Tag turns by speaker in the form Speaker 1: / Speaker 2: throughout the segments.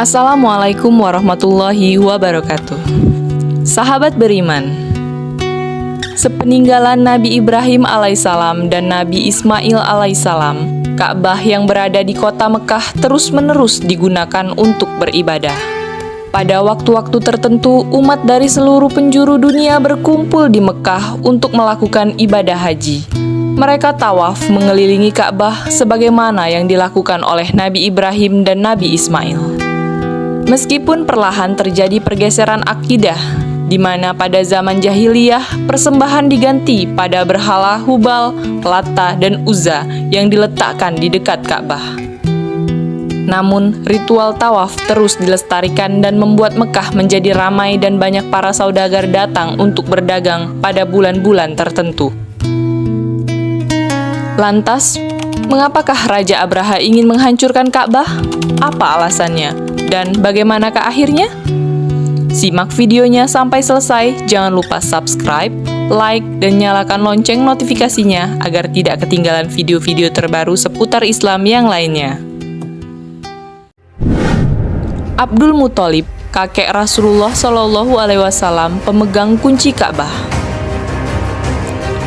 Speaker 1: Assalamualaikum warahmatullahi wabarakatuh. Sahabat beriman, sepeninggalan Nabi Ibrahim alaihissalam dan Nabi Ismail alaihissalam, Ka'bah yang berada di kota Mekah terus-menerus digunakan untuk beribadah. Pada waktu-waktu tertentu, umat dari seluruh penjuru dunia berkumpul di Mekah untuk melakukan ibadah haji. Mereka tawaf mengelilingi Ka'bah sebagaimana yang dilakukan oleh Nabi Ibrahim dan Nabi Ismail. Meskipun perlahan terjadi pergeseran akidah, di mana pada zaman jahiliyah persembahan diganti pada berhala Hubal, Lata, dan Uzza yang diletakkan di dekat Ka'bah. Namun, ritual tawaf terus dilestarikan dan membuat Mekah menjadi ramai dan banyak para saudagar datang untuk berdagang pada bulan-bulan tertentu. Lantas, mengapakah Raja Abraha ingin menghancurkan Ka'bah? Apa alasannya? Dan bagaimanakah akhirnya? Simak videonya sampai selesai, jangan lupa subscribe, like, dan nyalakan lonceng notifikasinya agar tidak ketinggalan video-video terbaru seputar Islam yang lainnya. Abdul Muthalib, kakek Rasulullah Shallallahu Alaihi Wasallam, pemegang kunci Ka'bah.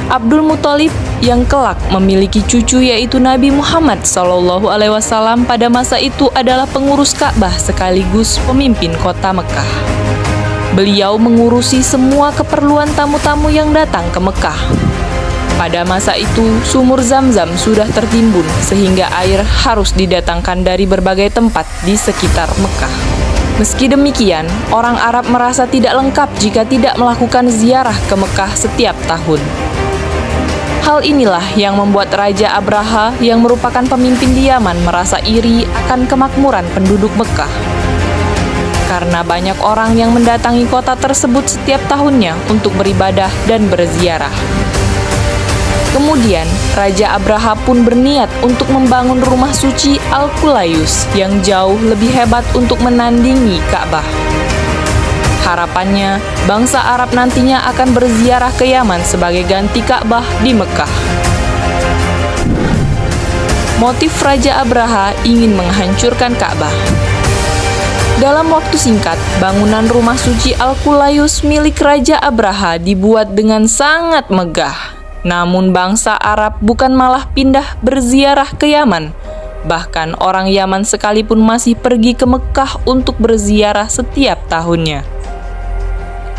Speaker 1: Abdul Muthalib yang kelak memiliki cucu yaitu Nabi Muhammad Shallallahu Alaihi Wasallam pada masa itu adalah pengurus Ka'bah sekaligus pemimpin kota Mekah. Beliau mengurusi semua keperluan tamu-tamu yang datang ke Mekah. Pada masa itu, sumur Zam-Zam sudah tertimbun sehingga air harus didatangkan dari berbagai tempat di sekitar Mekah. Meski demikian, orang Arab merasa tidak lengkap jika tidak melakukan ziarah ke Mekah setiap tahun. Hal inilah yang membuat Raja Abraha yang merupakan pemimpin di Yaman merasa iri akan kemakmuran penduduk Mekah. Karena banyak orang yang mendatangi kota tersebut setiap tahunnya untuk beribadah dan berziarah. Kemudian, Raja Abraha pun berniat untuk membangun rumah suci Al-Qulayus yang jauh lebih hebat untuk menandingi Ka'bah. Harapannya, bangsa Arab nantinya akan berziarah ke Yaman sebagai ganti Ka'bah di Mekah. Motif Raja Abraha ingin menghancurkan Ka'bah. Dalam waktu singkat, bangunan rumah suci Al-Qulayus milik Raja Abraha dibuat dengan sangat megah. Namun bangsa Arab bukan malah pindah berziarah ke Yaman. Bahkan orang Yaman sekalipun masih pergi ke Mekah untuk berziarah setiap tahunnya.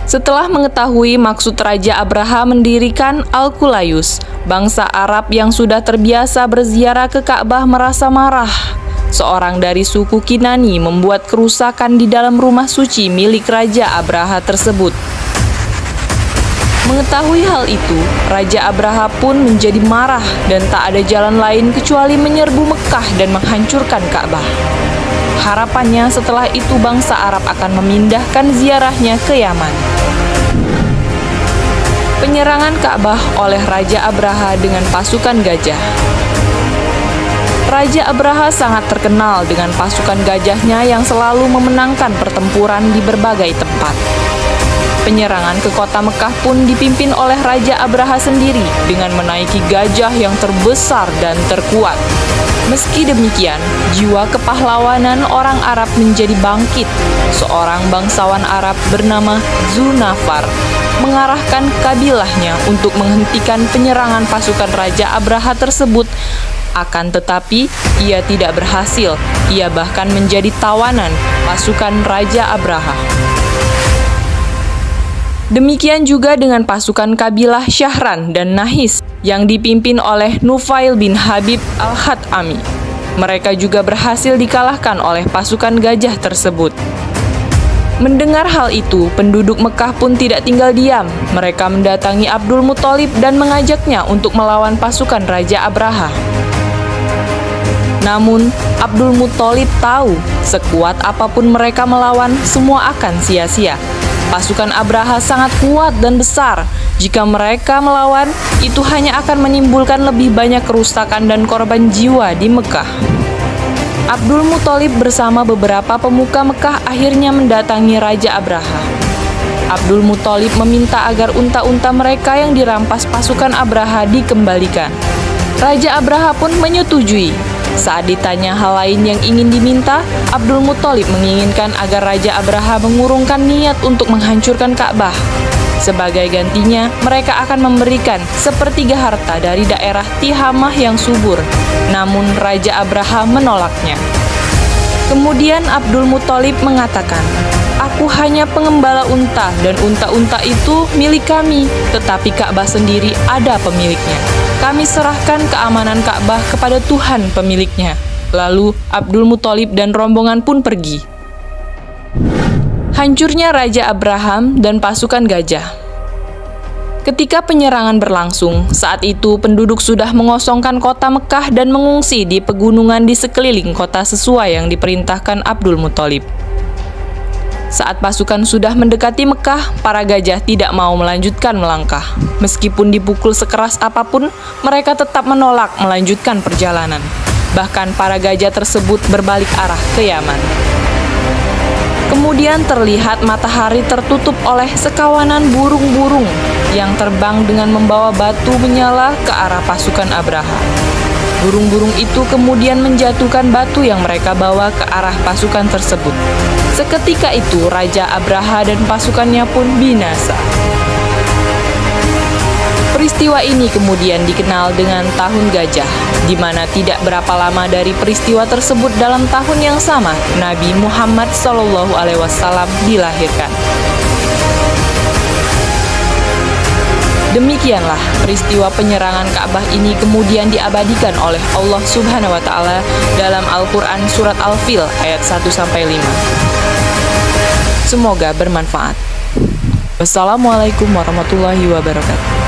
Speaker 1: Setelah mengetahui maksud Raja Abraha mendirikan Al-Qulayus, bangsa Arab yang sudah terbiasa berziarah ke Ka'bah merasa marah. Seorang dari suku Kinani membuat kerusakan di dalam rumah suci milik Raja Abraha tersebut. Mengetahui hal itu, Raja Abraha pun menjadi marah dan tak ada jalan lain kecuali menyerbu Mekah dan menghancurkan Ka'bah. Harapannya setelah itu bangsa Arab akan memindahkan ziarahnya ke Yaman. Penyerangan Ka'bah oleh Raja Abraha dengan pasukan gajah. Raja Abraha sangat terkenal dengan pasukan gajahnya yang selalu memenangkan pertempuran di berbagai tempat. Penyerangan ke kota Mekah pun dipimpin oleh Raja Abraha sendiri dengan menaiki gajah yang terbesar dan terkuat. Meski demikian, jiwa kepahlawanan orang Arab menjadi bangkit. Seorang bangsawan Arab bernama Zunafar mengarahkan kabilahnya untuk menghentikan penyerangan pasukan Raja Abraha tersebut. Akan tetapi, ia tidak berhasil. Ia bahkan menjadi tawanan pasukan Raja Abraha. Demikian juga dengan pasukan kabilah Syahran dan Nahis yang dipimpin oleh Nufail bin Habib al-Khatami. Mereka juga berhasil dikalahkan oleh pasukan gajah tersebut. Mendengar hal itu, penduduk Mekah pun tidak tinggal diam. Mereka mendatangi Abdul Muthalib dan mengajaknya untuk melawan pasukan Raja Abraha. Namun, Abdul Muthalib tahu, sekuat apapun mereka melawan, semua akan sia-sia. Pasukan Abraha sangat kuat dan besar. Jika mereka melawan, itu hanya akan menimbulkan lebih banyak kerusakan dan korban jiwa di Mekah. Abdul Muthalib bersama beberapa pemuka Mekah akhirnya mendatangi Raja Abraha. Abdul Muthalib meminta agar unta-unta mereka yang dirampas pasukan Abraha dikembalikan. Raja Abraha pun menyetujui. Saat ditanya hal lain yang ingin diminta, Abdul Muthalib menginginkan agar Raja Abraha mengurungkan niat untuk menghancurkan Ka'bah. Sebagai gantinya, mereka akan memberikan sepertiga harta dari daerah Tihamah yang subur. Namun Raja Abraha menolaknya. Kemudian Abdul Muthalib mengatakan, "Aku hanya pengembala unta dan unta-unta itu milik kami, tetapi Ka'bah sendiri ada pemiliknya. Kami serahkan keamanan Ka'bah kepada Tuhan pemiliknya." Lalu Abdul Muthalib dan rombongan pun pergi. Hancurnya Raja Abraham dan pasukan gajah. Ketika penyerangan berlangsung, saat itu penduduk sudah mengosongkan kota Mekah dan mengungsi di pegunungan di sekeliling kota sesuai yang diperintahkan Abdul Muthalib. Saat pasukan sudah mendekati Mekah, para gajah tidak mau melanjutkan melangkah. Meskipun dipukul sekeras apapun, mereka tetap menolak melanjutkan perjalanan. Bahkan para gajah tersebut berbalik arah ke Yaman. Kemudian terlihat matahari tertutup oleh sekawanan burung-burung yang terbang dengan membawa batu menyala ke arah pasukan Abraha. Burung-burung itu kemudian menjatuhkan batu yang mereka bawa ke arah pasukan tersebut. Seketika itu Raja Abraha dan pasukannya pun binasa. Peristiwa ini kemudian dikenal dengan Tahun Gajah, di mana tidak berapa lama dari peristiwa tersebut dalam tahun yang sama, Nabi Muhammad SAW dilahirkan. Demikianlah peristiwa penyerangan Ka'bah ini kemudian diabadikan oleh Allah Subhanahu wa Ta'ala dalam Al-Quran Surat Al-Fil ayat 1-5. Semoga bermanfaat. Wassalamualaikum warahmatullahi wabarakatuh.